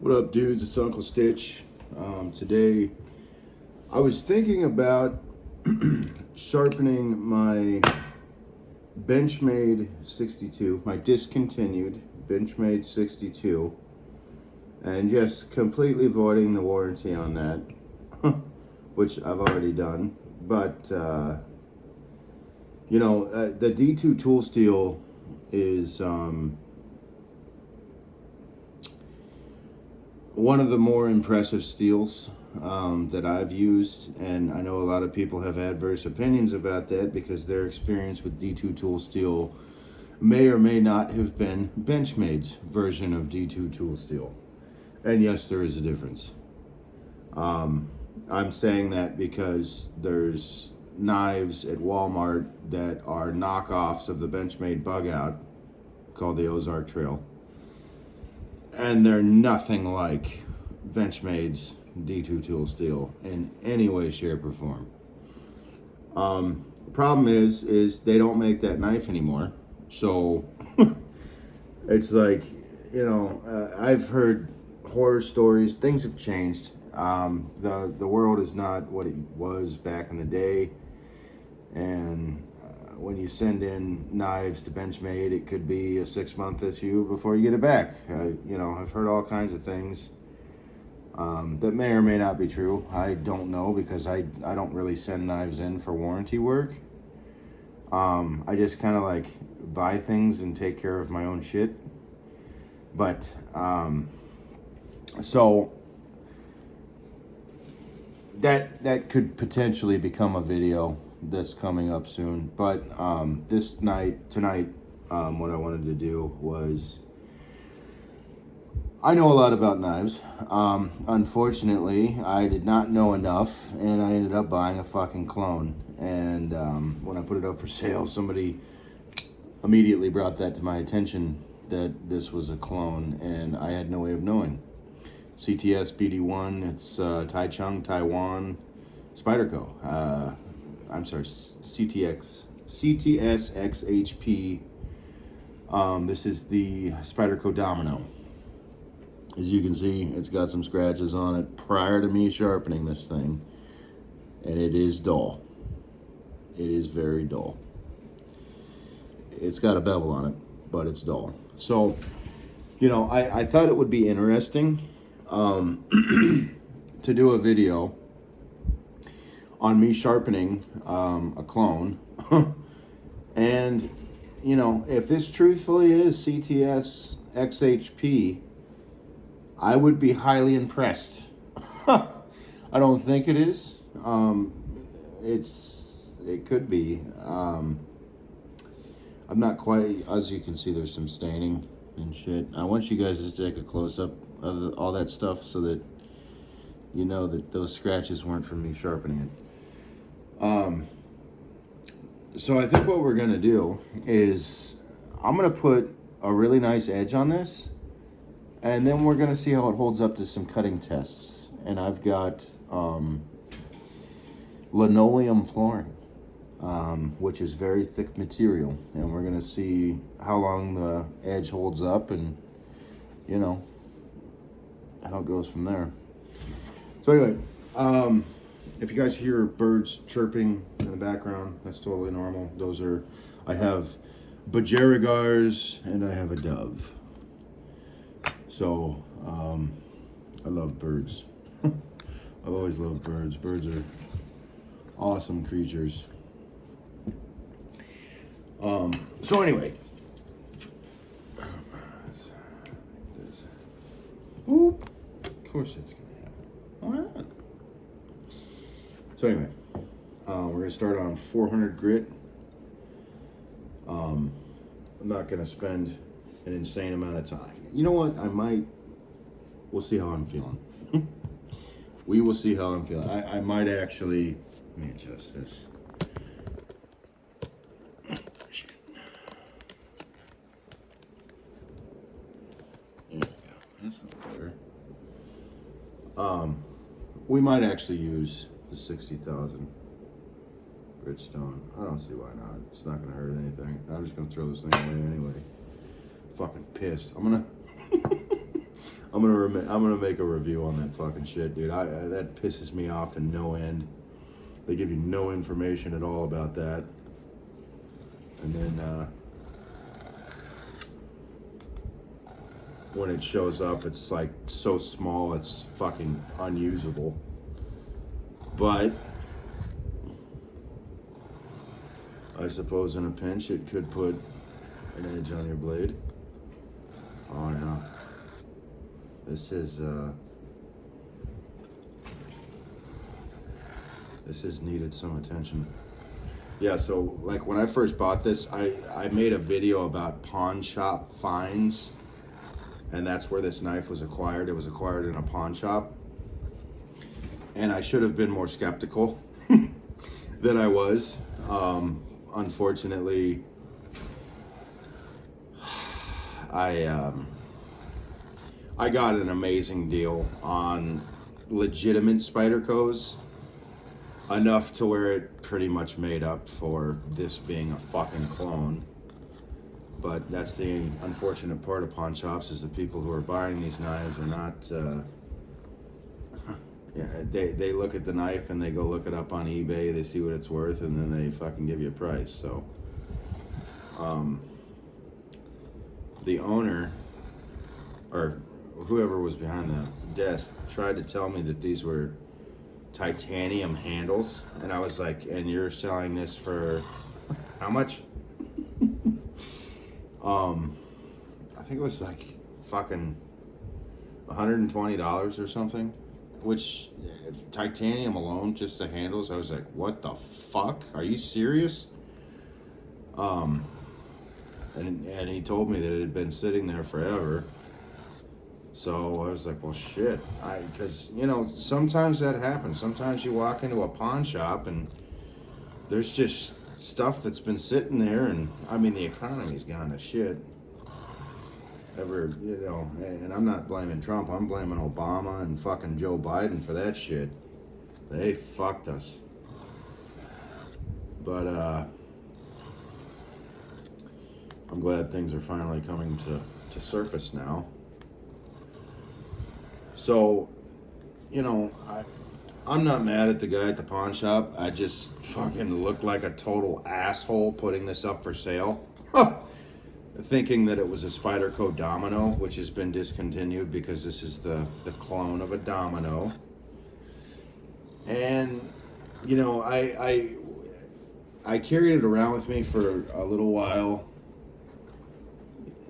What up, dudes? It's Uncle Stitch. Today, I was thinking about sharpening my Benchmade 62, my discontinued Benchmade 62, and just completely voiding the warranty on that, which I've already done. But, the D2 tool steel is one of the more impressive steels that I've used, and I know a lot of people have adverse opinions about that because their experience with D2 tool steel may or may not have been Benchmade's version of D2 tool steel. And yes, there is a difference. I'm saying that because there's knives at Walmart that are knockoffs of the Benchmade bug out called the Ozark Trail. And they're nothing like Benchmade's D2 tool steel in any way, shape, or form. Problem is they don't make that knife anymore. So it's like, I've heard horror stories. Things have changed. The world is not what it was back in the day. And when you send in knives to Benchmade, it could be a 6-month issue before you get it back. I've heard all kinds of things that may or may not be true. I don't know because I don't really send knives in for warranty work. I just kind of like buy things and take care of my own shit. But, so that could potentially become a video that's coming up soon. But tonight, what I wanted to do was, I know a lot about knives. Unfortunately, I did not know enough, and I ended up buying a fucking clone. And when I put it up for sale, somebody immediately brought that to my attention that this was a clone, and I had no way of knowing. CTS BD1, it's Taiwan, Spyderco. CTS XHP. This is the Spyderco Domino. As you can see, it's got some scratches on it prior to me sharpening this thing, and it is dull. It is very dull. It's got a bevel on it, but it's dull. So, I thought it would be interesting to do a video on me sharpening a clone. And, if this truthfully is CTS XHP, I would be highly impressed. I don't think it is. It could be. I'm not quite, as you can see, there's some staining and shit. I want you guys to take a close-up of all that stuff so that you know that those scratches weren't from me sharpening it. So I think what we're gonna do is I'm gonna put a really nice edge on this, and then we're gonna see how it holds up to some cutting tests. And I've got linoleum flooring, which is very thick material, and we're gonna see how long the edge holds up, and how it goes from there. So anyway, if you guys hear birds chirping in the background, that's totally normal. I have budgerigars and I have a dove. So, I love birds. I've always loved birds. Birds are awesome creatures. So anyway. Whoop. Of course it's going to happen. Why not? So anyway, we're going to start on 400 grit. I'm not going to spend an insane amount of time. You know what? We'll see how I'm feeling. We will see how I'm feeling. I might actually, let me adjust this. There we go. That's not better. We might actually use the 60,000 gritstone. I don't see why not. It's not going to hurt anything. I'm just going to throw this thing away anyway. Fucking pissed. I'm I'm gonna make a review on that fucking shit, dude. That pisses me off to no end. They give you no information at all about that, and then when it shows up, it's like so small, it's fucking unusable. But I suppose in a pinch, it could put an edge on your blade. Oh yeah. This has needed some attention. Yeah, so like when I first bought this, I made a video about pawn shop finds, and that's where this knife was acquired. It was acquired in a pawn shop. And I should have been more skeptical than I was. Unfortunately, I got an amazing deal on legitimate Spydercos, enough to where it pretty much made up for this being a fucking clone. But that's the unfortunate part of pawn shops, is the people who are buying these knives are not, they look at the knife and they go look it up on eBay, they see what it's worth, and then they fucking give you a price. So, the owner, or whoever was behind the desk, tried to tell me that these were titanium handles, and I was like, and you're selling this for how much? I think it was like fucking $120 or something, which titanium alone, just the handles, I was like, what the fuck? Are you serious? And he told me that it had been sitting there forever. So I was like, well, shit. Because, you know, sometimes that happens. Sometimes you walk into a pawn shop and there's just stuff that's been sitting there. And, I mean, the economy's gone to shit. You know, and I'm not blaming Trump. I'm blaming Obama and fucking Joe Biden for that shit. They fucked us. But, I'm glad things are finally coming to surface now. So, you know, I'm not mad at the guy at the pawn shop. I just fucking looked like a total asshole putting this up for sale. Thinking that it was a Spyderco Domino, which has been discontinued because this is the clone of a Domino. And, you know, I carried it around with me for a little while.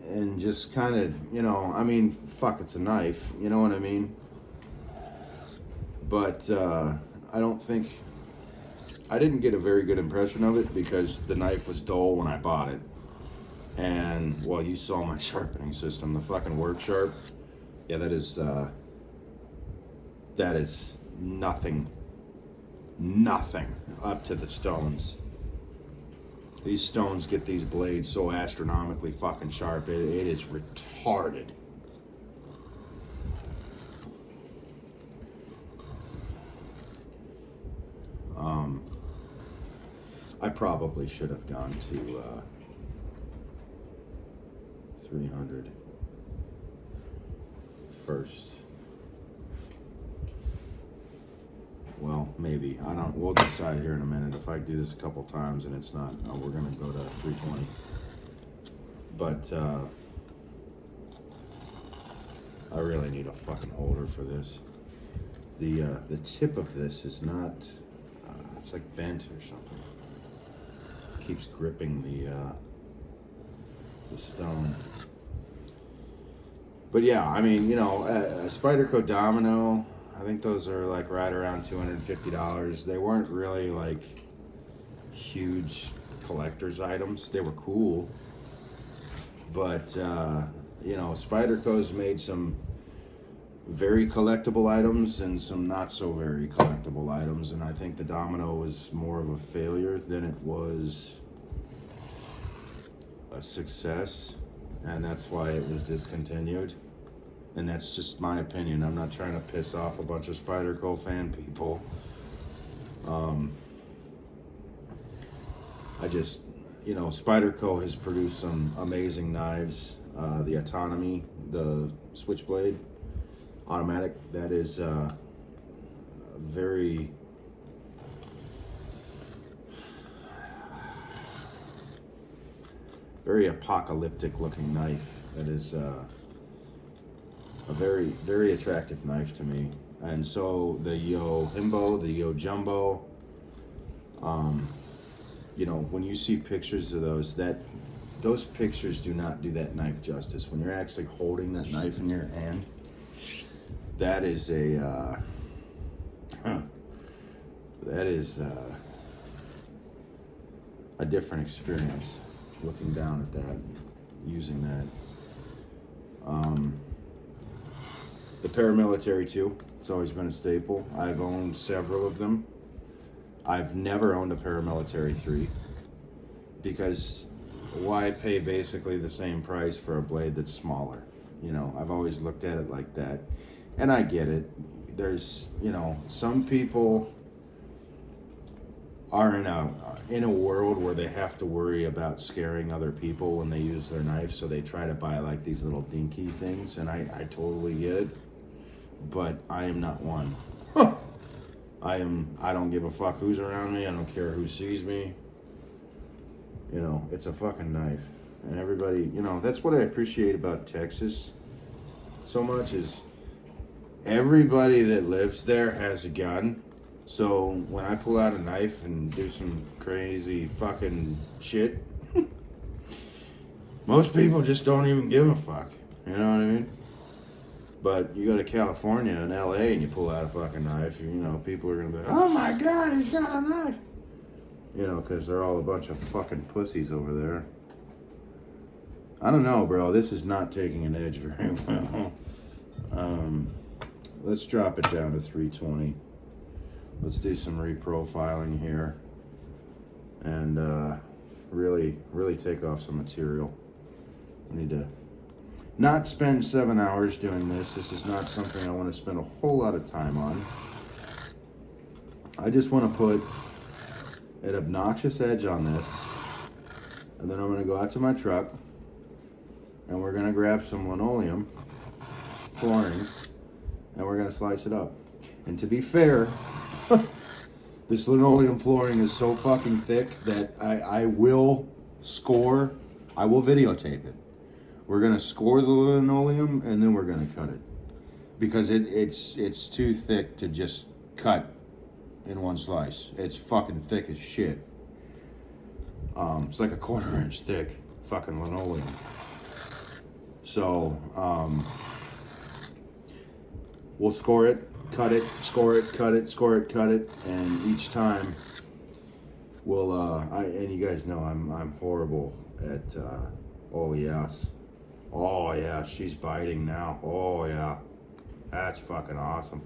And just kind of, you know, I mean, fuck, it's a knife, you know what I mean? But I didn't get a very good impression of it because the knife was dull when I bought it. And, well, you saw my sharpening system, the fucking Work Sharp. Yeah, that is nothing up to the stones. These stones get these blades so astronomically fucking sharp, it is retarded. I probably should have gone to 300 first. Well, maybe. We'll decide here in a minute. If I do this a couple times and it's not, we're going to go to 320. But, I really need a fucking holder for this. The tip of this is not, it's like bent or something. It keeps gripping the stone. But yeah, I mean, you know, a Spyderco Domino, I think those are like right around $250. They weren't really like huge collector's items. They were cool. But, you know, Spyderco's made some very collectible items and some not so very collectible items. And I think the Domino was more of a failure than it was a success. And that's why it was discontinued. And that's just my opinion. I'm not trying to piss off a bunch of Spyderco fan people. I just, you know, Spyderco has produced some amazing knives. The Autonomy, the Switchblade, automatic. That is very apocalyptic looking knife. That is a very attractive knife to me. And so the Yojimbo, the Yojumbo, you know, when you see pictures of those pictures do not do that knife justice. When you're actually holding that knife in your hand, that is a different experience looking down at that, using that. The paramilitary too, it's always been a staple. I've owned several of them. I've never owned a paramilitary 3 because why pay basically the same price for a blade that's smaller? You know, I've always looked at it like that. And I get it. There's, you know, some people are in a world where they have to worry about scaring other people when they use their knife, so they try to buy like these little dinky things, and I totally get it. But I am not one. I don't give a fuck who's around me. I don't care who sees me. You know, it's a fucking knife. And everybody, you know, that's what I appreciate about Texas so much is everybody that lives there has a gun. So when I pull out a knife and do some crazy fucking shit, most people just don't even give a fuck. You know what I mean? But you go to California and LA and you pull out a fucking knife, you know, people are going to be like, oh my God, he's got a knife. You know, because they're all a bunch of fucking pussies over there. I don't know, bro. This is not taking an edge very well. Let's drop it down to 320. Let's do some reprofiling here. And really take off some material. I need to not spend 7 hours doing this. This is not something I want to spend a whole lot of time on. I just want to put an obnoxious edge on this, and then I'm going to go out to my truck and we're going to grab some linoleum flooring and we're going to slice it up. And to be fair, this linoleum flooring is so fucking thick that I will videotape it. We're gonna score the linoleum and then we're gonna cut it because it's too thick to just cut in one slice. It's fucking thick as shit. It's like a 1/4 inch thick fucking linoleum. So we'll score it, cut it, score it, cut it, score it, cut it, and each time we'll and you guys know I'm horrible at oh yes. Oh yeah, she's biting now. Oh yeah. That's fucking awesome.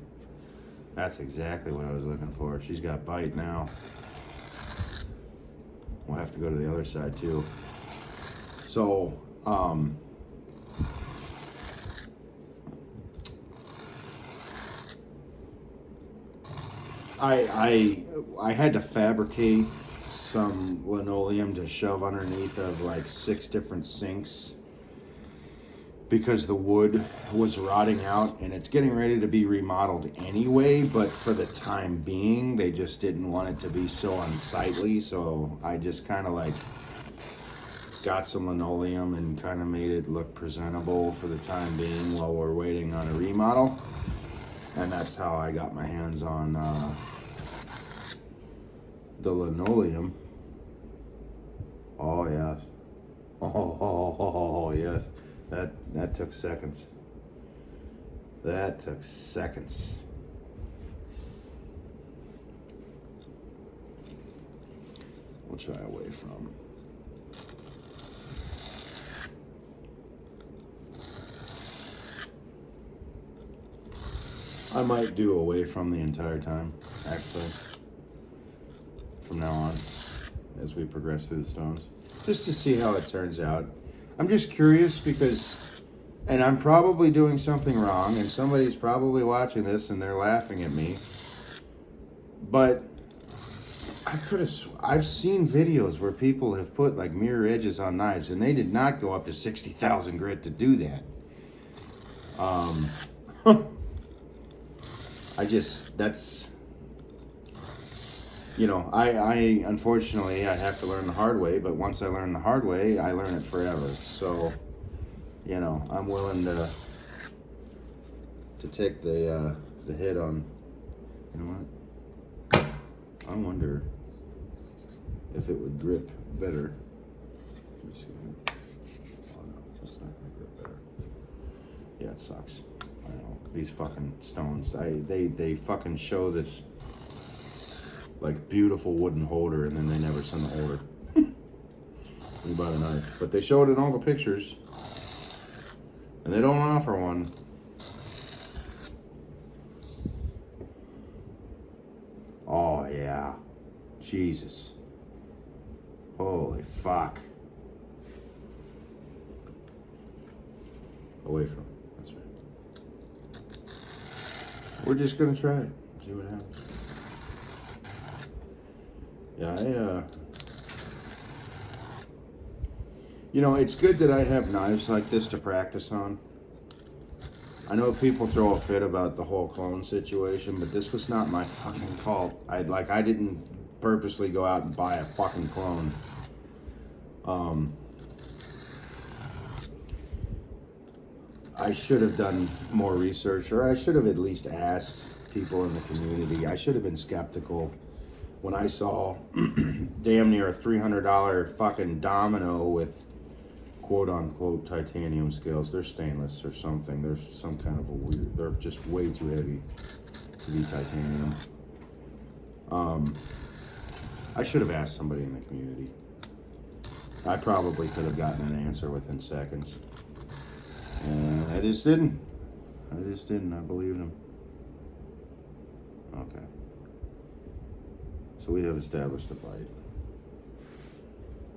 That's exactly what I was looking for. She's got bite now. We'll have to go to the other side too. So, I had to fabricate some linoleum to shove underneath of like 6 different sinks because the wood was rotting out and it's getting ready to be remodeled anyway, but for the time being they just didn't want it to be so unsightly, so I just kind of like got some linoleum and kind of made it look presentable for the time being while we're waiting on a remodel. And that's how I got my hands on the linoleum. Oh yes. Oh yes. That took seconds. That took seconds. We'll try away from. I might do away from the entire time, actually, from now on, as we progress through the stones, just to see how it turns out. I'm just curious because, and I'm probably doing something wrong, and somebody's probably watching this and they're laughing at me, but I've seen videos where people have put like mirror edges on knives, and they did not go up to 60,000 grit to do that. that's, you know, I unfortunately, I have to learn the hard way, but once I learn the hard way, I learn it forever. So, you know, I'm willing to take the hit on, you know what? I wonder if it would grip better. Let me see. Oh no, it's not gonna grip better. Yeah, it sucks. I know. These fucking stones. They fucking show this like beautiful wooden holder and then they never send the holder. You buy the knife. But they show it in all the pictures. And they don't offer one. Oh yeah. Jesus. Holy fuck. Away from it. That's right. We're just gonna try it. See what happens. Yeah, you know, it's good that I have knives like this to practice on. I know people throw a fit about the whole clone situation, but this was not my fucking fault. I didn't purposely go out and buy a fucking clone. I should have done more research, or I should have at least asked people in the community. I should have been skeptical when I saw damn near a $300 fucking domino with quote-unquote titanium scales. They're stainless or something. There's some kind of a weird, they're just way too heavy to be titanium. I should have asked somebody in the community. I probably could have gotten an answer within seconds. And I just didn't. I believed him. Okay. So we have established a bite.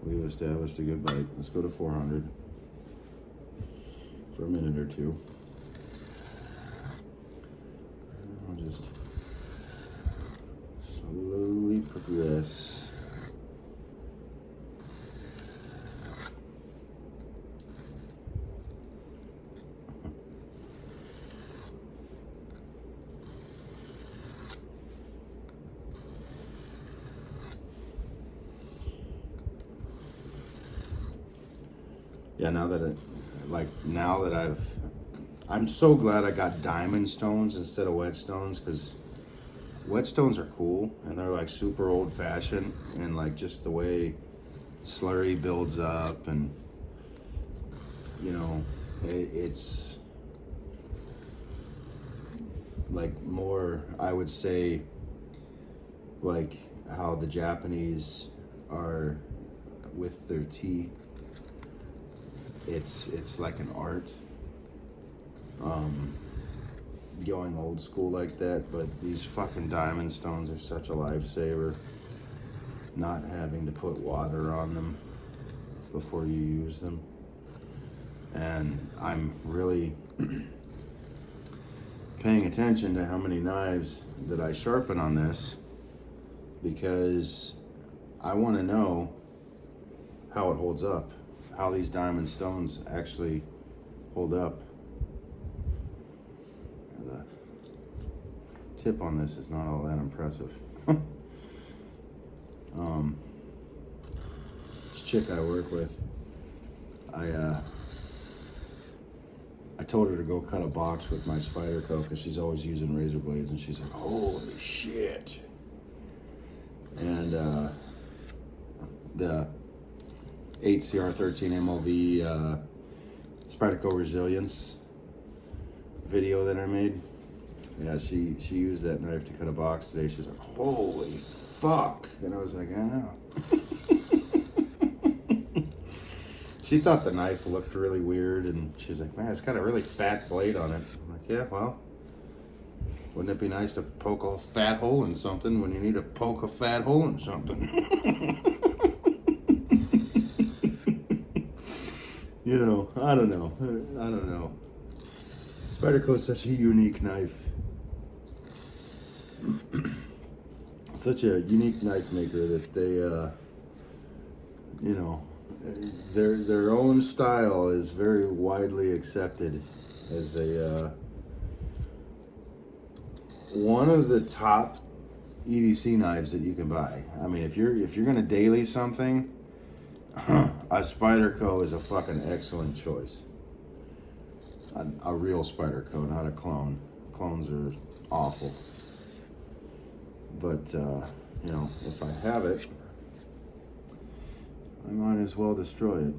We've established a good bite. Let's go to 400 for a minute or two. I'll just slowly progress. Yeah, now that I'm so glad I got diamond stones instead of whetstones, because whetstones are cool and they're like super old fashioned, and like just the way slurry builds up, and you know, it's like more, I would say, like how the Japanese are with their tea. It's like an art, going old school like that. But these fucking diamond stones are such a lifesaver, not having to put water on them before you use them. And I'm really paying attention to how many knives that I sharpen on this, because I want to know how it holds up, how these diamond stones actually hold up. The tip on this is not all that impressive. This chick I work with, I told her to go cut a box with my Spyderco because she's always using razor blades, and she's like, holy shit. And the 8CR13 MLV Spyderco Resilience video that I made, yeah, she used that knife to cut a box today. She's like, holy fuck. And I was like, ah. She thought the knife looked really weird, and she's like, man, it's got a really fat blade on it. I'm like, yeah, well, wouldn't it be nice to poke a fat hole in something when you need to poke a fat hole in something? You know, I don't know. Spyderco is such a unique knife. Such a unique knife maker that they, you know, their own style is very widely accepted as a one of the top EDC knives that you can buy. I mean, if you're gonna daily something, a Spyderco is a fucking excellent choice. A real Spyderco, not a clone. Clones are awful. But you know, if I have it, I might as well destroy it.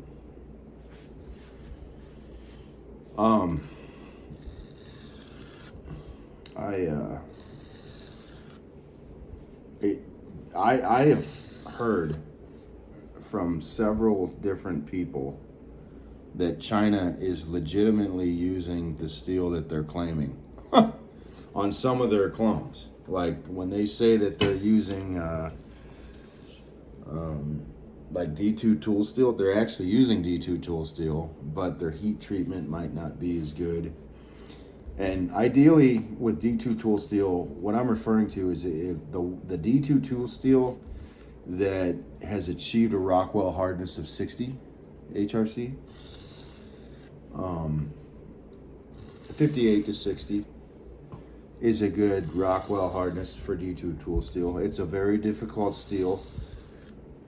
I have heard from several different people that China is legitimately using the steel that they're claiming on some of their clones. Like when they say that they're using like D2 tool steel, they're actually using D2 tool steel, but their heat treatment might not be as good. And ideally with D2 tool steel, what I'm referring to is if the D2 tool steel that has achieved a Rockwell hardness of 60 HRC, 58 to 60 is a good Rockwell hardness for D2 tool steel. It's a very difficult steel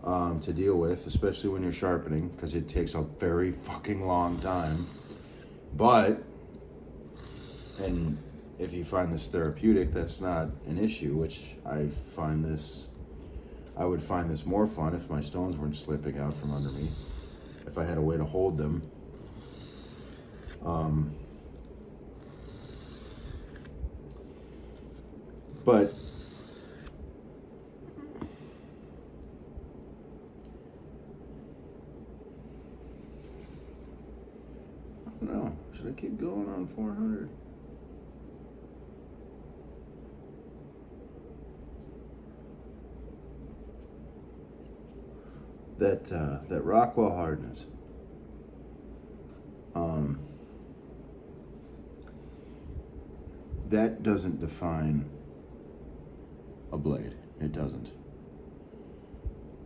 to deal with, especially when you're sharpening, because it takes a very fucking long time. But, and if you find this therapeutic, that's not an issue, which I would find this more fun if my stones weren't slipping out from under me, if I had a way to hold them. But I don't know. Should I keep going on 400? That Rockwell hardness. That doesn't define a blade. It doesn't.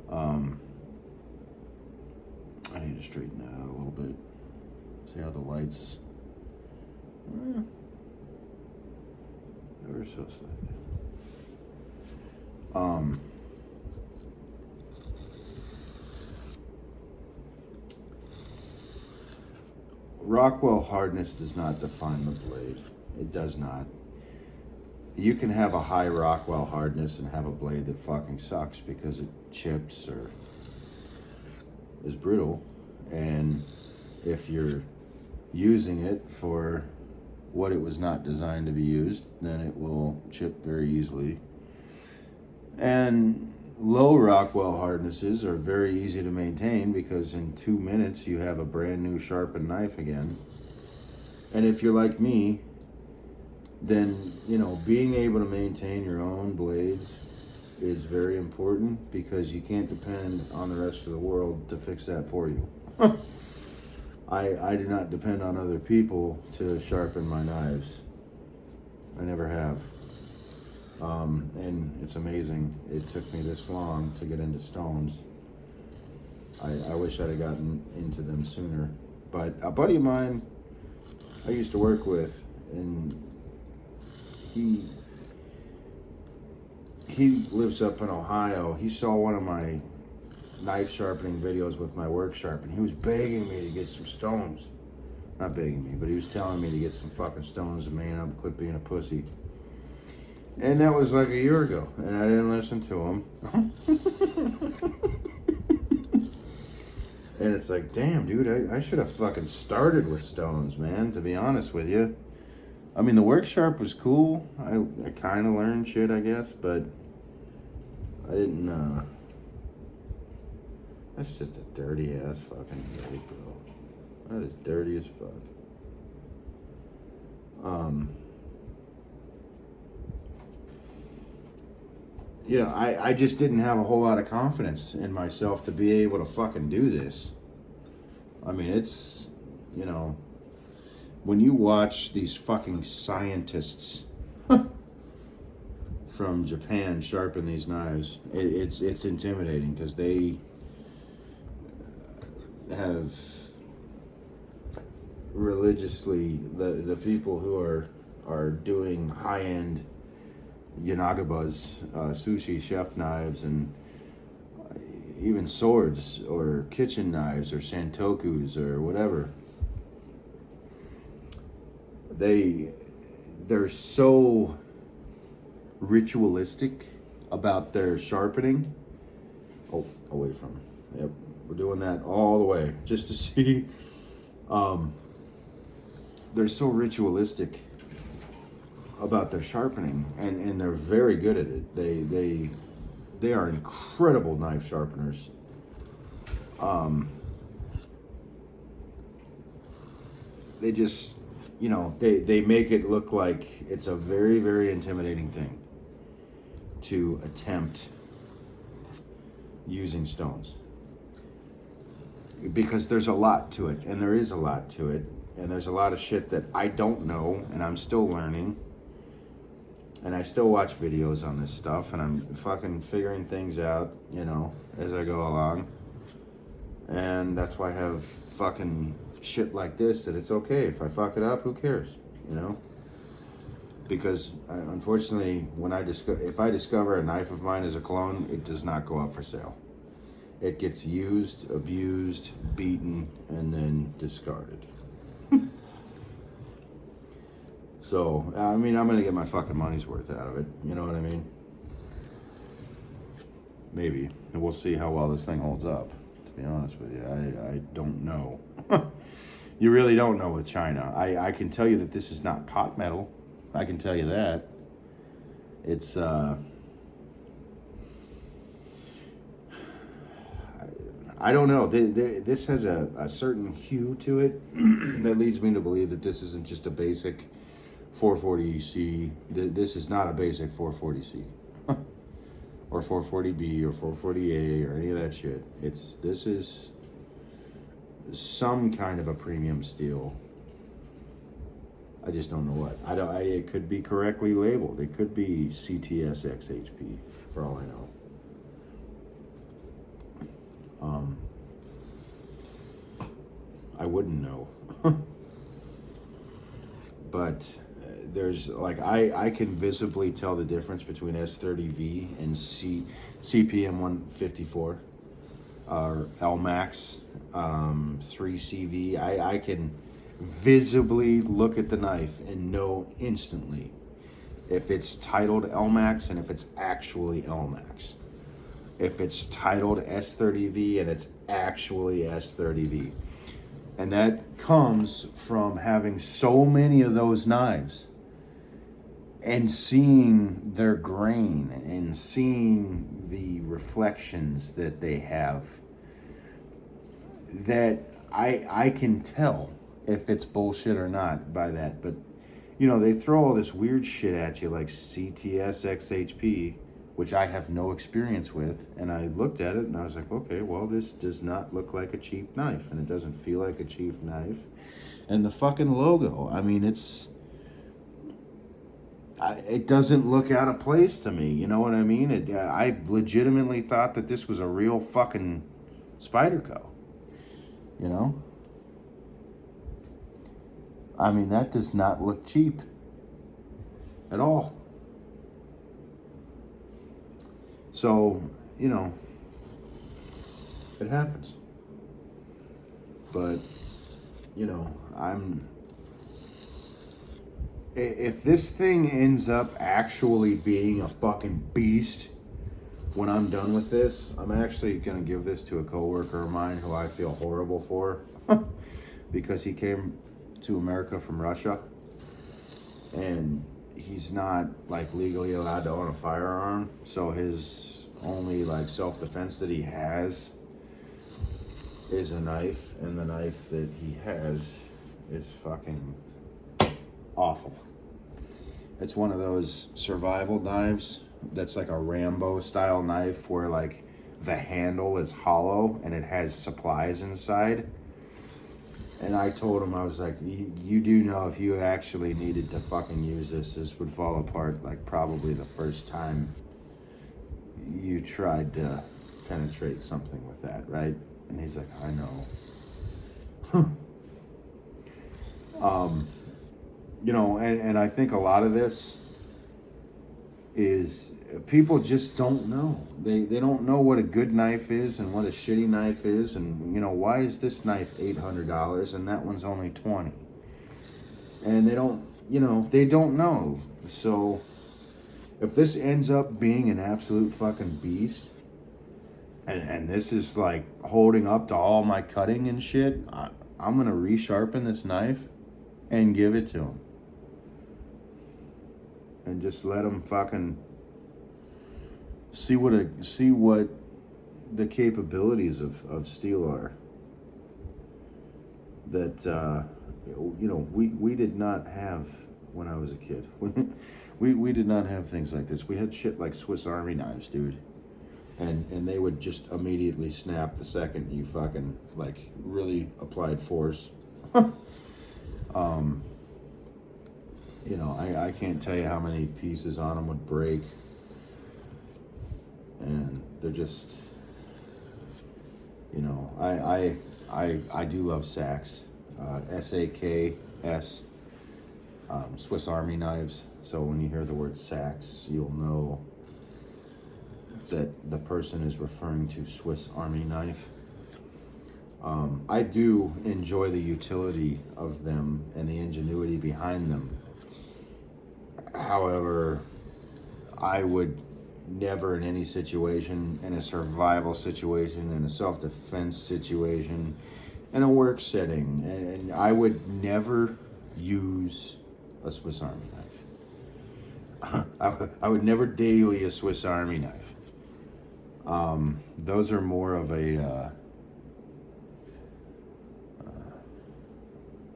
I need to straighten that out a little bit. See how the lights ever so slightly. Rockwell hardness does not define the blade. It does not. You can have a high Rockwell hardness and have a blade that fucking sucks because it chips or is brittle. And if you're using it for what it was not designed to be used, then it will chip very easily. And low Rockwell hardnesses are very easy to maintain because in 2 minutes you have a brand new sharpened knife again. And if you're like me, then, you know, being able to maintain your own blades is very important because you can't depend on the rest of the world to fix that for you. I do not depend on other people to sharpen my knives. I never have. And it's amazing. It took me this long to get into stones. I wish I'd have gotten into them sooner. But a buddy of mine I used to work with, and he lives up in Ohio. He saw one of my knife sharpening videos with my work sharp, and he was begging me to get some stones. Not begging me, but he was telling me to get some fucking stones and man up, quit being a pussy. And that was like a year ago, and I didn't listen to him. And it's like, damn, dude, I should have fucking started with stones, man, to be honest with you. I mean, the work sharp was cool. I kind of learned shit, I guess, but I didn't, that's just a dirty ass fucking blade, bro. That is dirty as fuck. You know, I just didn't have a whole lot of confidence in myself to be able to fucking do this. I mean, it's, you know, when you watch these fucking scientists from Japan sharpen these knives, it's intimidating because they have religiously, the people who are doing high-end Yanagaba's sushi chef knives, and even swords or kitchen knives or santokus or whatever. They're so ritualistic about their sharpening. Oh, away from. Yep, we're doing that all the way just to see. They're so ritualistic about their sharpening, and they're very good at it. They are incredible knife sharpeners. They just, they make it look like it's a very, very intimidating thing to attempt using stones, because there's a lot to it, and there is a lot to it, and there's a lot of shit that I don't know, and I'm still learning, and I still watch videos on this stuff, and I'm fucking figuring things out, as I go along. And that's why I have fucking shit like this, that it's okay if I fuck it up, who cares, Because unfortunately, if I discover a knife of mine is a clone, it does not go up for sale. It gets used, abused, beaten, and then discarded. So, I'm going to get my fucking money's worth out of it. You know what I mean? Maybe. And we'll see how well this thing holds up, to be honest with you. I don't know. You really don't know with China. I can tell you that this is not pot metal. I can tell you that. It's, I don't know. This has a certain hue to it that leads me to believe that this isn't just a basic 440C. This is not a basic 440C or 440B or 440A or any of that shit. This is some kind of a premium steel. I just don't know what. It could be correctly labeled. It could be CTS XHP for all I know. I wouldn't know. But there's I can visibly tell the difference between S30V and CPM 154 or LMAX 3CV. I can visibly look at the knife and know instantly if it's titled LMAX and if it's actually LMAX. If it's titled S30V and it's actually S30V. And that comes from having so many of those knives and seeing their grain and seeing the reflections that they have, that I can tell if it's bullshit or not by that. But, they throw all this weird shit at you like CTS XHP, which I have no experience with, and I looked at it and I was like, okay, well, this does not look like a cheap knife, and it doesn't feel like a cheap knife. And the fucking logo, it doesn't look out of place to me, you know what I mean? I legitimately thought that this was a real fucking Spyderco, that does not look cheap at all. So, it happens. But, if this thing ends up actually being a fucking beast when I'm done with this, I'm actually going to give this to a coworker of mine who I feel horrible for because he came to America from Russia and he's not legally allowed to own a firearm, so his only self-defense that he has is a knife, and the knife that he has is fucking awful. It's one of those survival knives that's like a Rambo style knife where the handle is hollow and it has supplies inside. And I told him, I was like, you do know if you actually needed to fucking use this would fall apart probably the first time you tried to penetrate something with that, right? And he's like, I know. And I think a lot of this is people just don't know. They don't know what a good knife is and what a shitty knife is, and why is this knife $800 and that one's only $20? And they don't know. So if this ends up being an absolute fucking beast, and this is like holding up to all my cutting and shit, I'm gonna resharpen this knife and give it to them. And just let them fucking see what the capabilities of steel are. That we did not have when I was a kid. we did not have things like this. We had shit like Swiss Army knives, dude. And they would just immediately snap the second you fucking like really applied force. I can't tell you how many pieces on them would break. And they're just, I do love SAKs, SAKS, Swiss Army knives. So when you hear the word SAKs, you'll know that the person is referring to Swiss Army knife. I do enjoy the utility of them and the ingenuity behind them. However, I would never in any situation, in a survival situation, in a self-defense situation, in a work setting, and I would never use a Swiss Army knife. I would never daily a Swiss Army knife. Those are more of a,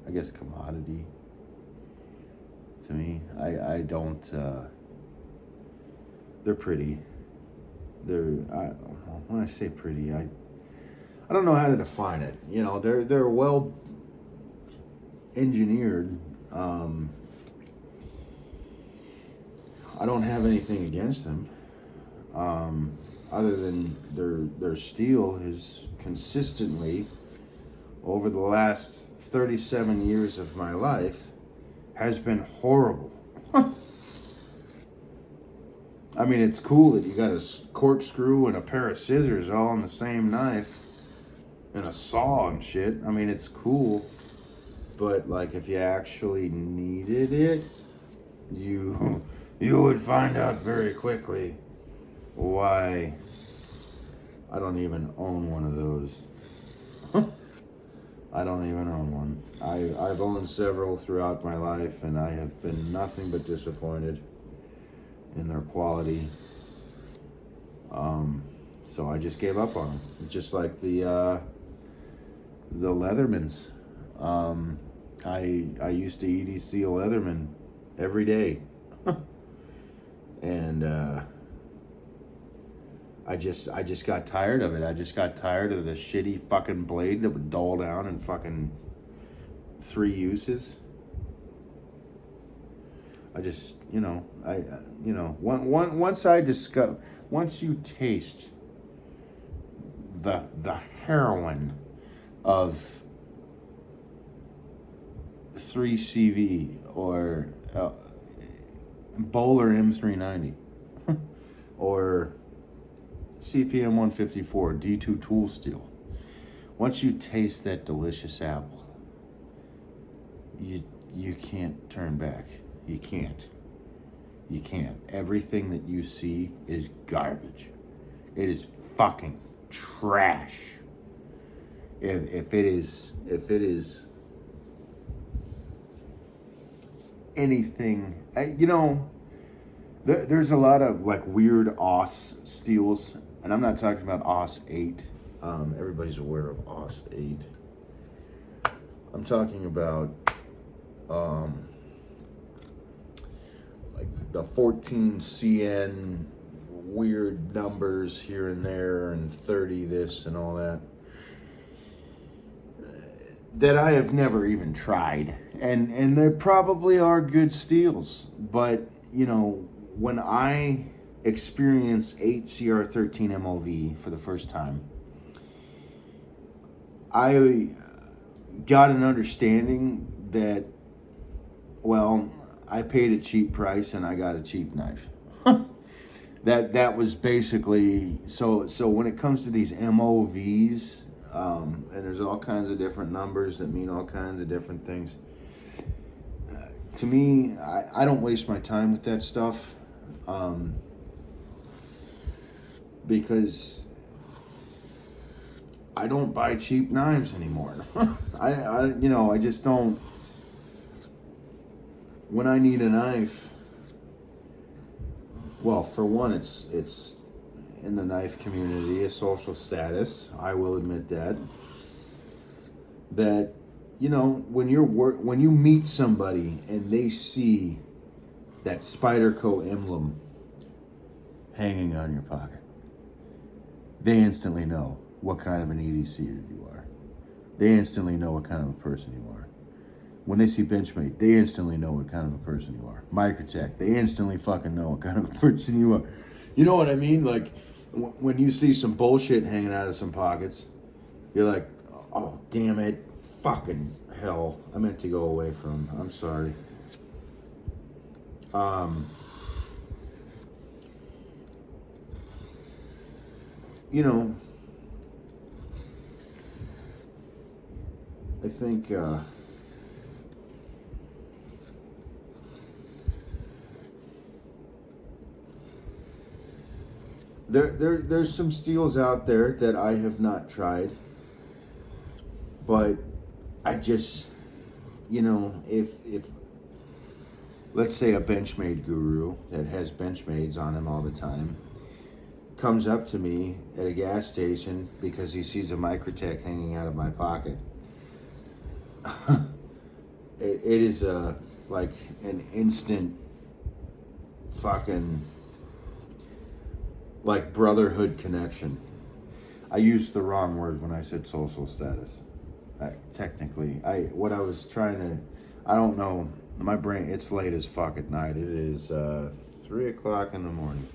I guess, commodity to me. I don't, they're pretty. When I say pretty, I don't know how to define it. They're well engineered. I don't have anything against them. Other than their steel is consistently, over the last 37 years of my life, has been horrible. I mean, it's cool that you got a corkscrew and a pair of scissors all in the same knife and a saw and shit. I mean, it's cool. But, like, if you actually needed it, you would find out very quickly why I don't even own one of those. I don't even own one. I've owned several throughout my life, and I have been nothing but disappointed in their quality. So I just gave up on them. Just like the Leathermans. I used to EDC a Leatherman every day. And I just got tired of it. I just got tired of the shitty fucking blade that would dull down in fucking 3 uses. I just, once you taste the heroin of 3CV or Bowler M390 or CPM 154 D2 tool steel. Once you taste that delicious apple, you can't turn back. You can't. Everything that you see is garbage. It is fucking trash. If it is anything, there's a lot of like weird OS steels, and I'm not talking about OS 8. Everybody's aware of OS 8. I'm talking about like the 14 CN weird numbers here and there and 30 this and all that I have never even tried. And there probably are good steels, but when I experienced 8 CR13 MOV for the first time, I got an understanding that, well, I paid a cheap price and I got a cheap knife. that was basically so when it comes to these MOVs, and there's all kinds of different numbers that mean all kinds of different things. To me, I don't waste my time with that stuff, because I don't buy cheap knives anymore. I just don't. When I need a knife, well, for one, it's in the knife community a social status. I will admit that. That, when you meet somebody and they see that Spyderco emblem hanging on your pocket, they instantly know what kind of an EDCer you are. They instantly know what kind of a person you are. When they see Benchmade, they instantly know what kind of a person you are. Microtech, they instantly fucking know what kind of a person you are. You know what I mean? Like, when you see some bullshit hanging out of some pockets, you're like, oh, damn it. Fucking hell. I meant to go away from. I'm sorry. I think, there's some steels out there that I have not tried, but I just, if let's say a Benchmade guru that has Benchmades on him all the time comes up to me at a gas station because he sees a Microtech hanging out of my pocket, it is like an instant fucking like brotherhood connection. I used the wrong word when I said social status. What I was trying to, I don't know, my brain, it's late as fuck at night. It is 3 o'clock in the morning.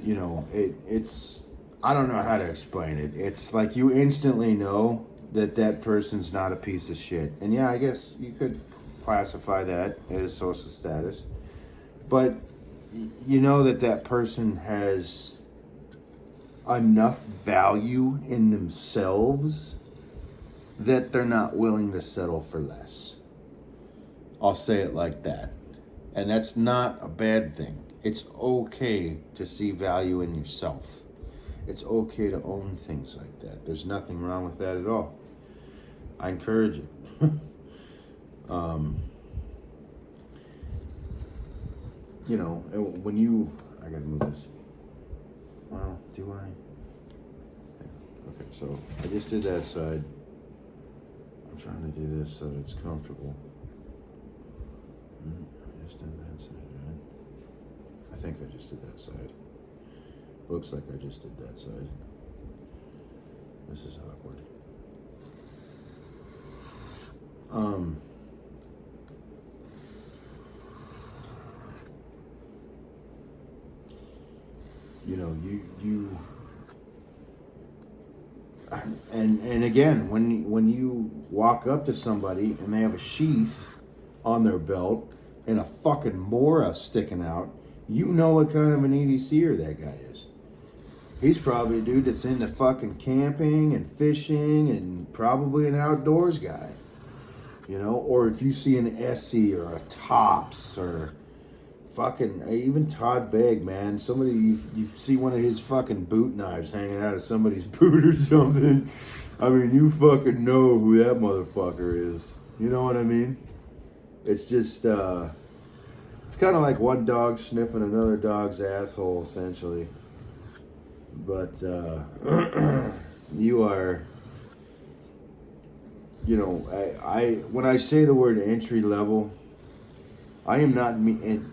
It's, I don't know how to explain it. It's like you instantly know that person's not a piece of shit. And yeah, I guess you could classify that as social status. But you know that person has enough value in themselves that they're not willing to settle for less. I'll say it like that. And that's not a bad thing. It's okay to see value in yourself. It's okay to own things like that. There's nothing wrong with that at all. I encourage it. When you, I gotta move this. Well, do I? Okay, so I just did that side. I'm trying to do this so that it's comfortable. I just did that side, right? I think I just did that side. Looks like I just did that side. This is awkward. You and again, when you walk up to somebody and they have a sheath on their belt and a fucking Mora sticking out, you know what kind of an EDCer that guy is. He's probably a dude that's into fucking camping and fishing and probably an outdoors guy. Or if you see an Essie or a Tops or fucking even Todd Begg, man. Somebody, you see one of his fucking boot knives hanging out of somebody's boot or something. I mean, you fucking know who that motherfucker is. You know what I mean? It's just, it's kind of like one dog sniffing another dog's asshole, essentially. But, you are, when I say the word entry level, I am not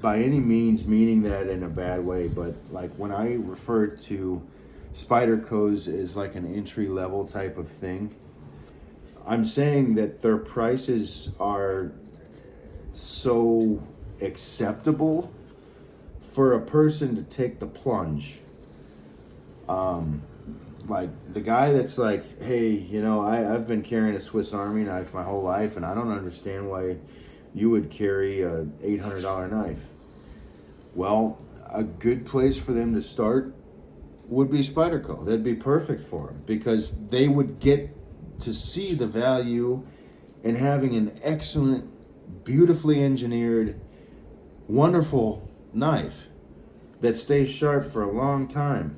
by any means meaning that in a bad way, but like when I refer to Spyderco's as like an entry level type of thing, I'm saying that their prices are so acceptable for a person to take the plunge. Like the guy that's like, hey, I've been carrying a Swiss Army knife my whole life, and I don't understand why you would carry a $800 knife. Well, a good place for them to start would be Spyderco. That'd be perfect for them because they would get to see the value in having an excellent, beautifully engineered, wonderful knife that stays sharp for a long time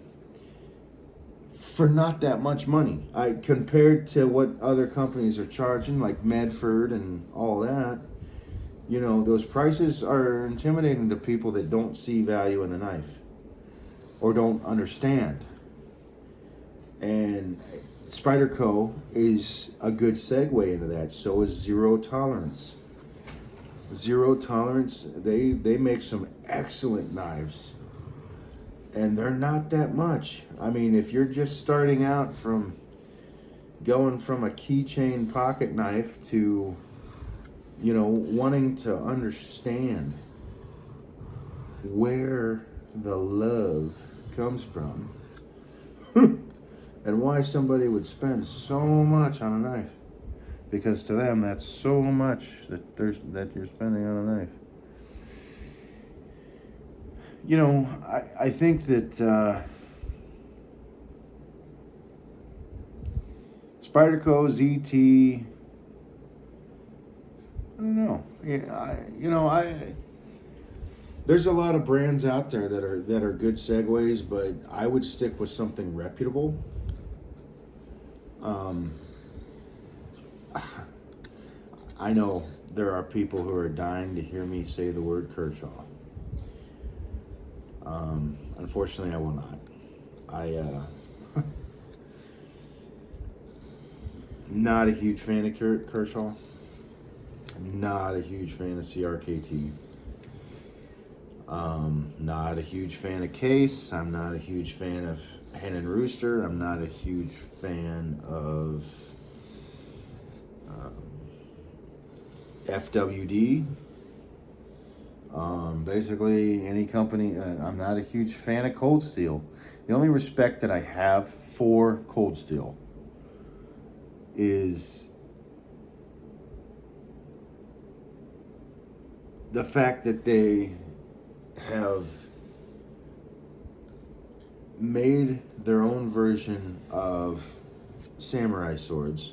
for not that much money. Compared to what other companies are charging, like Medford and all that, you know, those prices are intimidating to people that don't see value in the knife or don't understand. And Spyderco is a good segue into that. So is Zero Tolerance. Zero Tolerance, they make some excellent knives. And they're not that much. I mean, if you're just starting out from going from a keychain pocket knife to, you know, wanting to understand where the love comes from and why somebody would spend so much on a knife, because to them that's so much that you're spending on a knife. You know, I think that Spyderco, ZT, I don't know. Yeah, there's a lot of brands out there that are good segues, but I would stick with something reputable. I know there are people who are dying to hear me say the word Kershaw. Unfortunately, I will not. Not a huge fan of Kershaw. Not a huge fan of CRKT. Not a huge fan of Case. I'm not a huge fan of Hen and Rooster. I'm not a huge fan of FWD. Basically, any company. I'm not a huge fan of Cold Steel. The only respect that I have for Cold Steel is the fact that they have made their own version of samurai swords,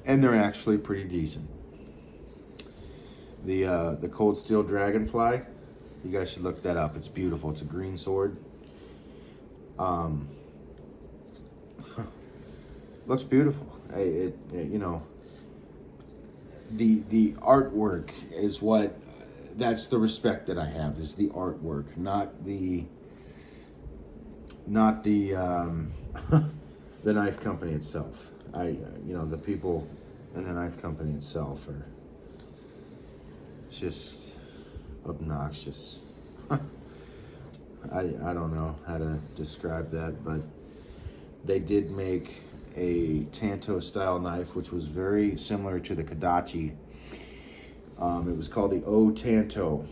and they're actually pretty decent. The Cold Steel Dragonfly, you guys should look that up. It's beautiful. It's a green sword. Looks beautiful. You know, the artwork is what, that's the respect that I have, is the artwork, not the the knife company itself. You know, the people in the knife company itself are just obnoxious. I don't know how to describe that, but they did make a Tanto style knife, which was very similar to the Kodachi. It was called the O Tanto,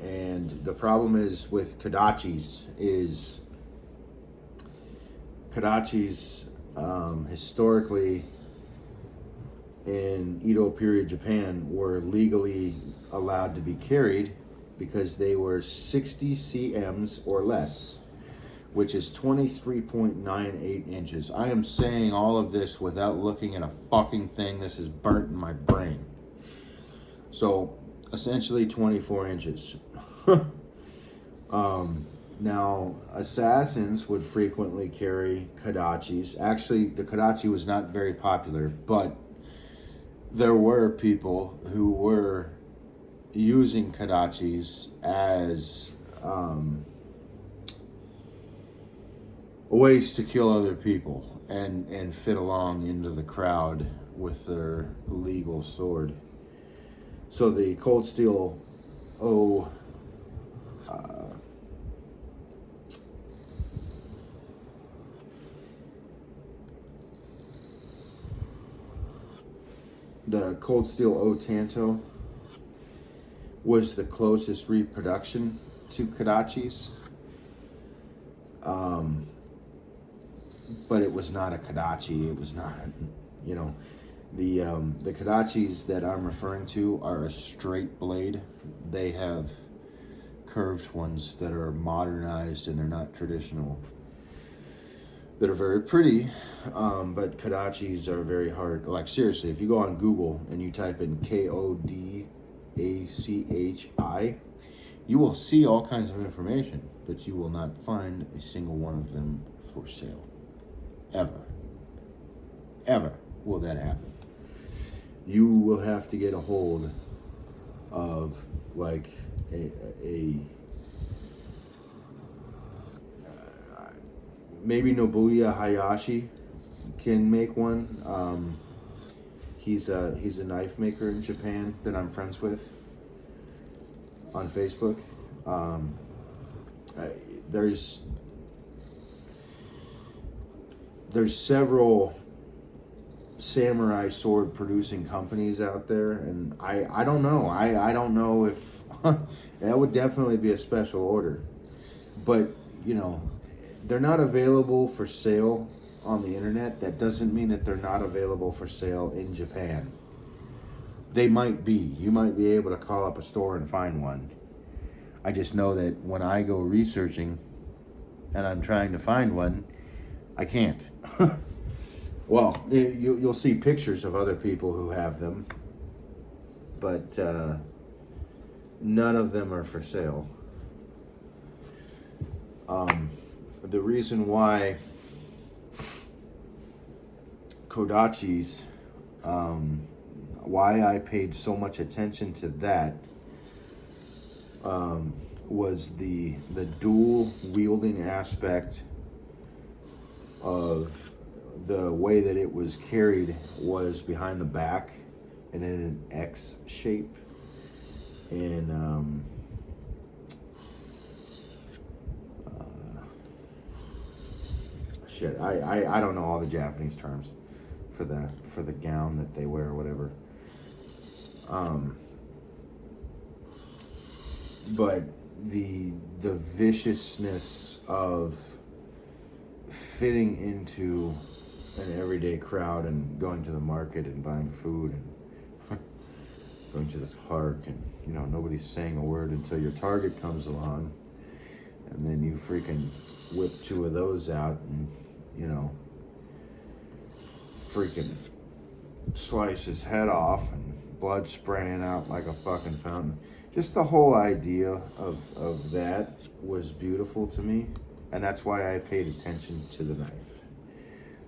and the problem is with Kodachis is historically in Edo period Japan were legally allowed to be carried because they were 60 cms or less, which is 23.98 inches. I am saying all of this without looking at a fucking thing. This is burnt in my brain. So essentially 24 inches. Now, assassins would frequently carry Kodachis. Actually, the Kodachi was not very popular, but there were people who were using Kodachis as ways to kill other people and fit along into the crowd with their legal sword. So the Cold Steel the Cold Steel O Tanto was the closest reproduction to Kodachis. But it was not a Kodachi. It was not, you know, The Kodachis that I'm referring to are a straight blade. They have curved ones that are modernized and they're not traditional. That are very pretty, but Kodachis are very hard. Like seriously, if you go on Google and you type in Kodachi, you will see all kinds of information, but you will not find a single one of them for sale. Ever will that happen. You will have to get a hold of like maybe Nobuya Hayashi can make one. He's a knife maker in Japan that I'm friends with on Facebook. There's several samurai sword producing companies out there, and I don't know. I don't know if that would definitely be a special order, but you know, they're not available for sale on the internet. That doesn't mean that they're not available for sale in Japan. They might be. You might be able to call up a store and find one. I just know that when I go researching and I'm trying to find one, I can't. Well, you'll see pictures of other people who have them, but none of them are for sale. The reason why Kodachis, why I paid so much attention to that, was the dual wielding aspect of the way that it was carried was behind the back and in an X shape. And I don't know all the Japanese terms for the gown that they wear or whatever. But the viciousness of fitting into an everyday crowd and going to the market and buying food and going to the park, and you know, nobody's saying a word until your target comes along, and then you freaking whip two of those out and, you know, freaking slice his head off and blood spraying out like a fucking fountain. Just the whole idea of that was beautiful to me, and that's why I paid attention to the knife.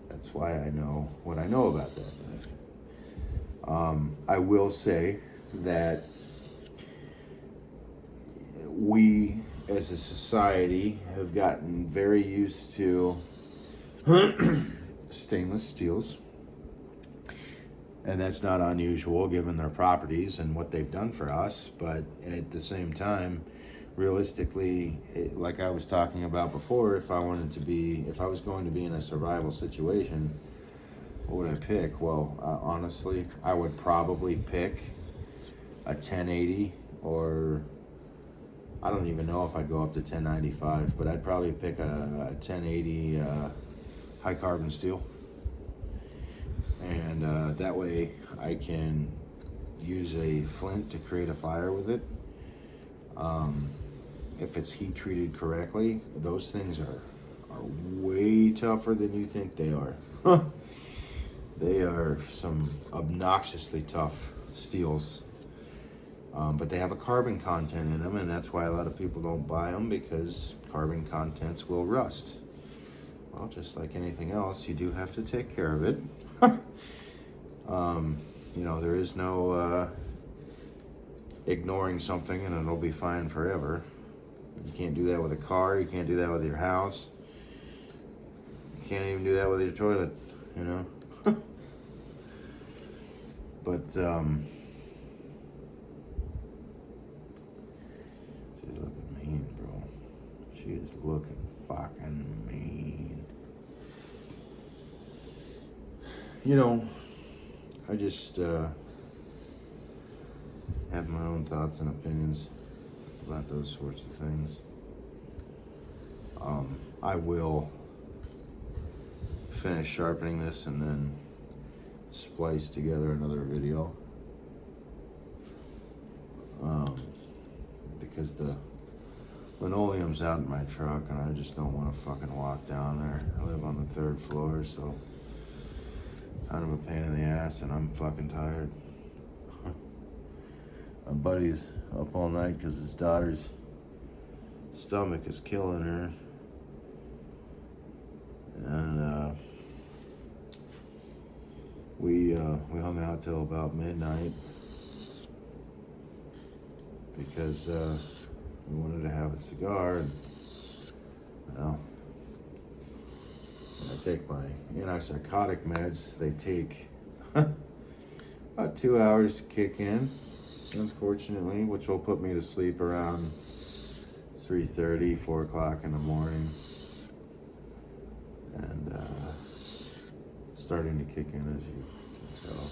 That's why I know what I know about that knife. I will say that we as a society have gotten very used to stainless steels, and that's not unusual given their properties and what they've done for us. But at the same time, realistically, like I was talking about before, if I was going to be in a survival situation, what would I pick? Well, honestly, I would probably pick a 1080, or I don't even know if I'd go up to 1095, but I'd probably pick a 1080 high carbon steel. And that way I can use a flint to create a fire with it. If it's heat treated correctly, those things are way tougher than you think they are. They are some obnoxiously tough steels. But they have a carbon content in them, and that's why a lot of people don't buy them, because carbon contents will rust. Well, just like anything else, you do have to take care of it. You know, there is no ignoring something and it'll be fine forever. You can't do that with a car. You can't do that with your house. You can't even do that with your toilet, you know. But she's looking mean, bro. She is looking fucking mean. You know, I just have my own thoughts and opinions about those sorts of things. I will finish sharpening this and then splice together another video. Because the linoleum's out in my truck and I just don't want to fucking walk down there. I live on the 3rd floor, so kind of a pain in the ass, and I'm fucking tired. My buddy's up all night because his daughter's stomach is killing her. And we hung out till about midnight because we wanted to have a cigar. And well, I take my antipsychotic meds. They take about 2 hours to kick in, unfortunately, which will put me to sleep around 3:30, 4 o'clock in the morning. And starting to kick in, as you can tell.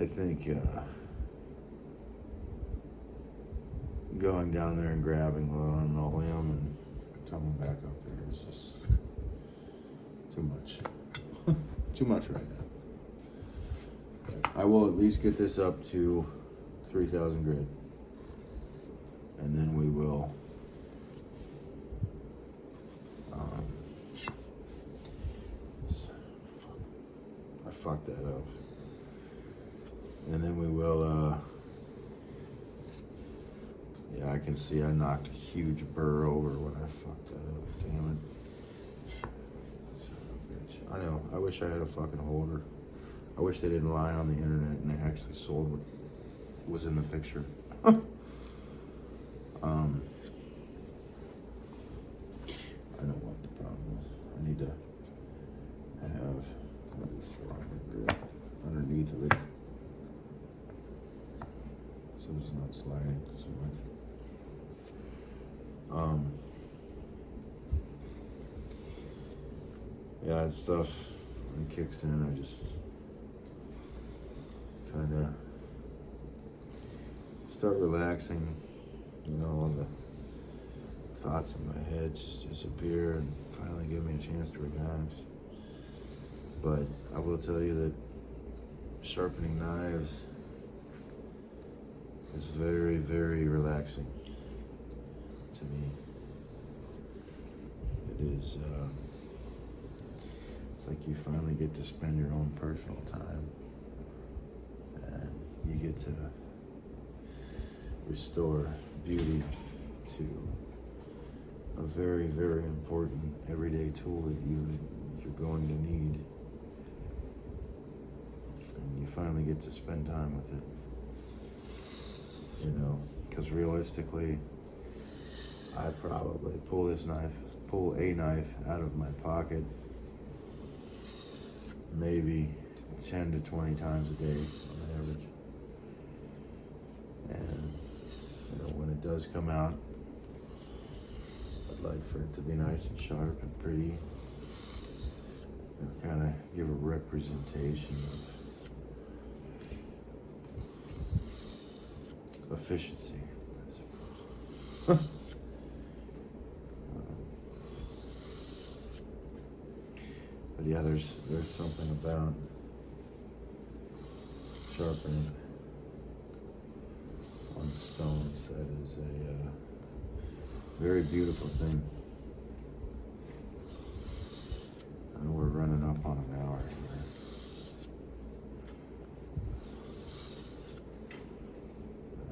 I think going down there and grabbing the linoleum and coming back up here is just too much. Too much right now. I will at least get this up to 3,000 grit. And then we will I fucked that up. And then we will yeah, I can see I knocked a huge burr over when I fucked that up. Damn it. Son of a bitch. I know, I wish I had a fucking holder. I wish they didn't lie on the internet and they actually sold what was in the picture. I know what the problem is. I need to have 400 grit underneath of it, so it's not sliding so much. Yeah, that stuff when it kicks in, I just kind of start relaxing, you know, all the thoughts in my head just disappear and finally give me a chance to relax. But I will tell you that sharpening knives is very, very relaxing to me. It is, it's like you finally get to spend your own personal time and you get to restore beauty to a very, very important everyday tool that you're going to need. And you finally get to spend time with it. You know, because realistically, I probably pull a knife out of my pocket maybe 10 to 20 times a day on average. And you know, when it does come out, I'd like for it to be nice and sharp and pretty, and kind of give a representation of efficiency, I suppose. But yeah, there's something about sharpening on stones that is a very beautiful thing. I know we're running up on an hour here.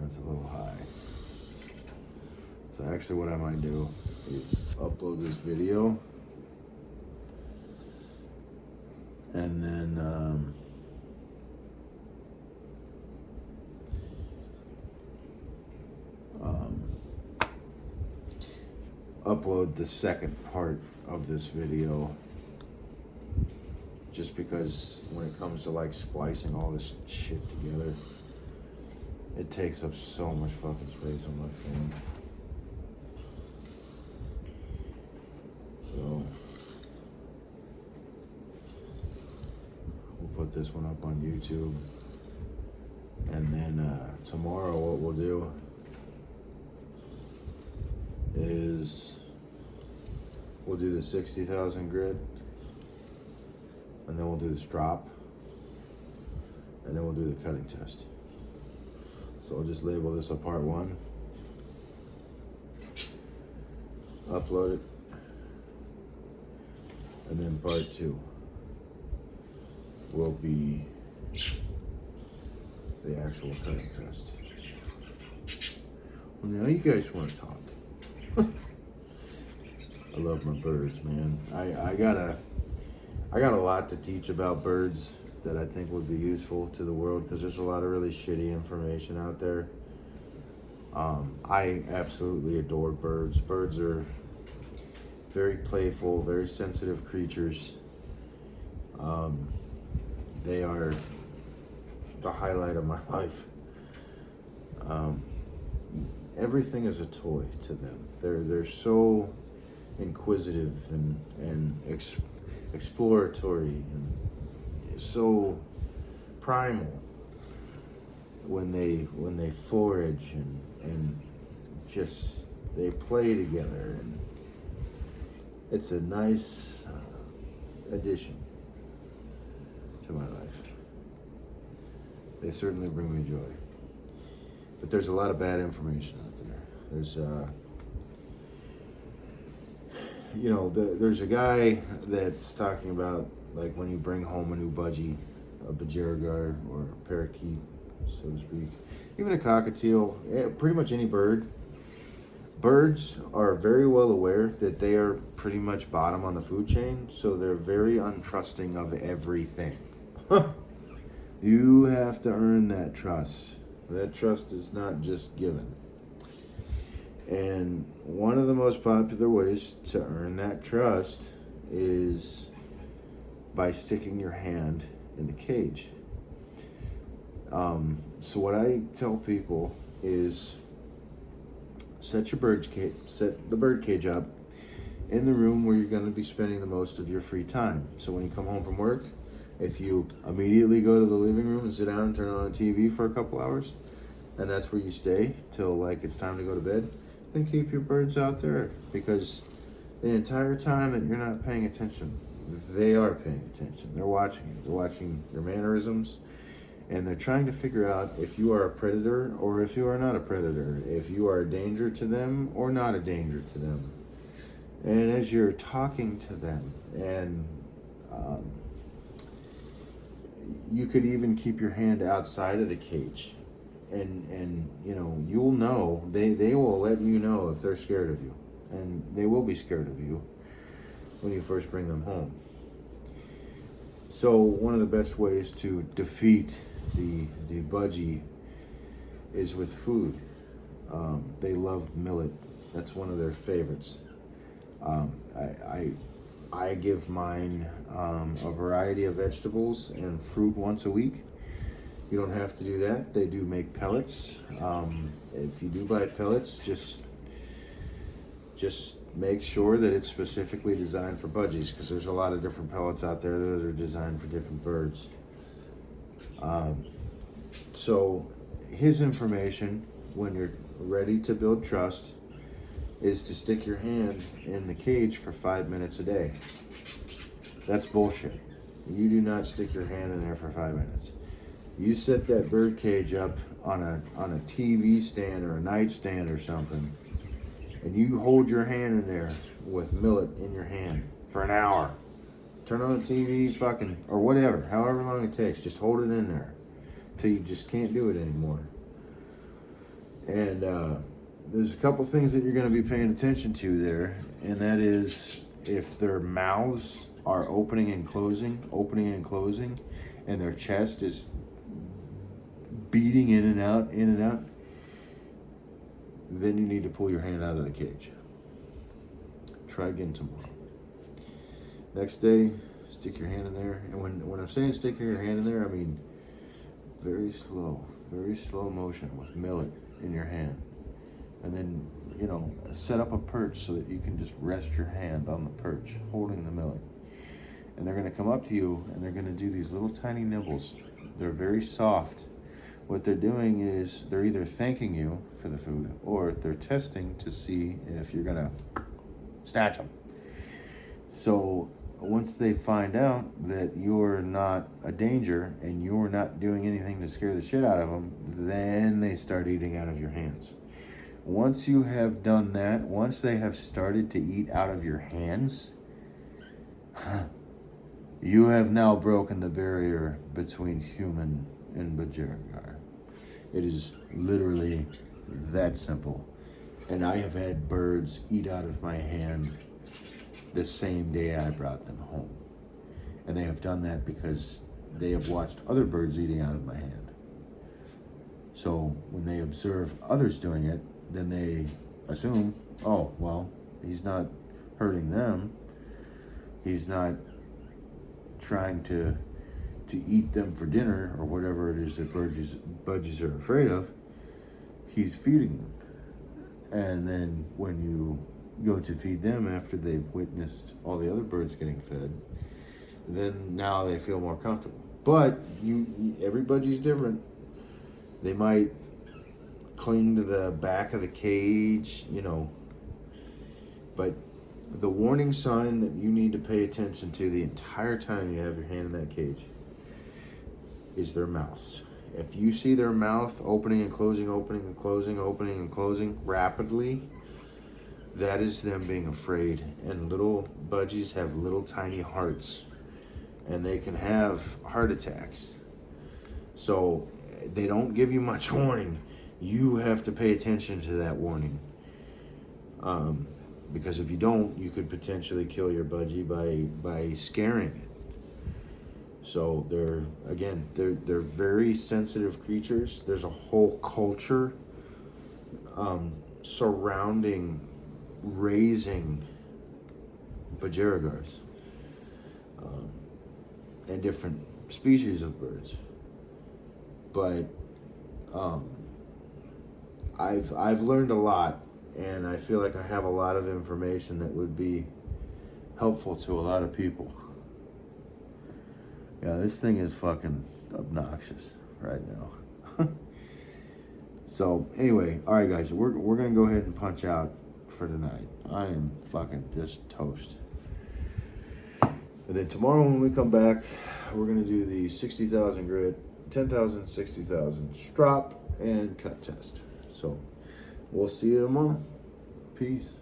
That's a little high. So actually what I might do is upload this video and then upload the second part of this video, just because when it comes to like splicing all this shit together, it takes up so much fucking space on my phone. So we'll put this one up on YouTube, and then tomorrow what we'll do is we'll do the 60,000 grit, and then we'll do this drop, and then we'll do the cutting test. So I'll just label this a part 1, upload it, and then part 2 will be the actual cutting test. Well, now you guys want to talk. I love my birds, man. I got a lot to teach about birds that I think would be useful to the world, because there's a lot of really shitty information out there. I absolutely adore birds. Birds are very playful, very sensitive creatures. They are the highlight of my life. Everything is a toy to them. They're so inquisitive and exploratory and so primal when they forage and just they play together, and it's a nice addition to my life. They certainly bring me joy. But there's a lot of bad information out there. There's there's a guy that's talking about, like, when you bring home a new budgie, a budgerigar or a parakeet, so to speak, even a cockatiel, pretty much any bird. Birds are very well aware that they are pretty much bottom on the food chain, so they're very untrusting of everything. You have to earn that trust. That trust is not just given. And one of the most popular ways to earn that trust is by sticking your hand in the cage. So what I tell people is set the bird cage up in the room where you're going to be spending the most of your free time. So when you come home from work, if you immediately go to the living room and sit down and turn on the TV for a couple hours, and that's where you stay till like it's time to go to bed, then keep your birds out there, because the entire time that you're not paying attention, they are paying attention. They're watching you. They're watching your mannerisms, and they're trying to figure out if you are a predator or if you are not a predator, if you are a danger to them or not a danger to them. And as you're talking to them, and you could even keep your hand outside of the cage, and you'll know, they will let you know if they're scared of you, and they will be scared of you when you first bring them home. So one of the best ways to defeat the budgie is with food. They love millet. That's one of their favorites. I give mine a variety of vegetables and fruit once a week. You don't have to do that. They do make pellets. If you do buy pellets, just make sure that it's specifically designed for budgies, because there's a lot of different pellets out there that are designed for different birds. So his information, when you're ready to build trust, is to stick your hand in the cage for 5 minutes a day. That's bullshit. You do not stick your hand in there for 5 minutes. You set that bird cage up on a TV stand or a nightstand or something, and you hold your hand in there with millet in your hand for an hour. Turn on the TV, or whatever, however long it takes. Just hold it in there till you just can't do it anymore. And there's a couple things that you're going to be paying attention to there, and that is if their mouths are opening and closing, and their chest is beating in and out, then you need to pull your hand out of the cage. Try again tomorrow. Next day, stick your hand in there. And when I'm saying sticking your hand in there, I mean very slow motion with millet in your hand. And then, set up a perch so that you can just rest your hand on the perch, holding the millet. And they're going to come up to you, and they're going to do these little tiny nibbles. They're very soft, what they're doing is they're either thanking you for the food or they're testing to see if you're gonna snatch them. So once they find out that you're not a danger and you're not doing anything to scare the shit out of them, then they start eating out of your hands. Once you have done that, once they have started to eat out of your hands, you have now broken the barrier between human and Bajiragar. It is literally that simple. And I have had birds eat out of my hand the same day I brought them home. And they have done that because they have watched other birds eating out of my hand. So when they observe others doing it, then they assume, oh, well, he's not hurting them. He's not trying to eat them for dinner or whatever it is that budgies are afraid of. He's feeding them. And then when you go to feed them after they've witnessed all the other birds getting fed, then now they feel more comfortable. But every budgie's different. They might cling to the back of the cage, but the warning sign that you need to pay attention to the entire time you have your hand in that cage is their mouths. If you see their mouth opening and closing, opening and closing, opening and closing rapidly, that is them being afraid. And little budgies have little tiny hearts, and they can have heart attacks. So they don't give you much warning. You have to pay attention to that warning. Because if you don't, you could potentially kill your budgie by scaring it. So they're very sensitive creatures. There's a whole culture surrounding raising Bajiragars and different species of birds. But I've learned a lot, and I feel like I have a lot of information that would be helpful to a lot of people. Yeah, this thing is fucking obnoxious right now. So anyway, all right, guys, we're gonna go ahead and punch out for tonight. I am fucking just toast. And then tomorrow when we come back, we're gonna do the 60,000 grit, 10,000, 60,000 strop and cut test. So we'll see you tomorrow. Peace.